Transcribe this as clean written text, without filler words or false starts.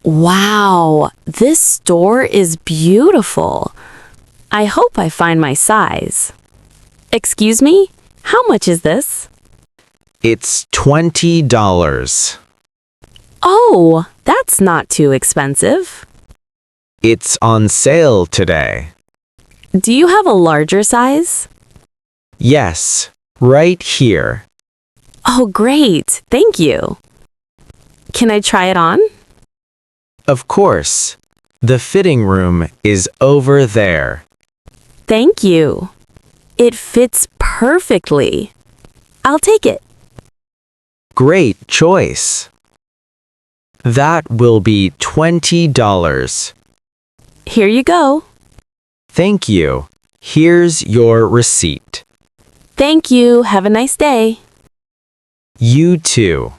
Wow, this store is beautiful. I hope I find my size. Excuse me, how much is this? It's $20. Oh, that's not too expensive. It's on sale today. Do you have a larger size? Yes, right here. Oh, great. Thank you. Can I try it on? Of course. The fitting room is over there. Thank you. It fits perfectly. I'll take it. Great choice. That will be $20. Here you go. Thank you. Here's your receipt. Thank you. Have a nice day. You too.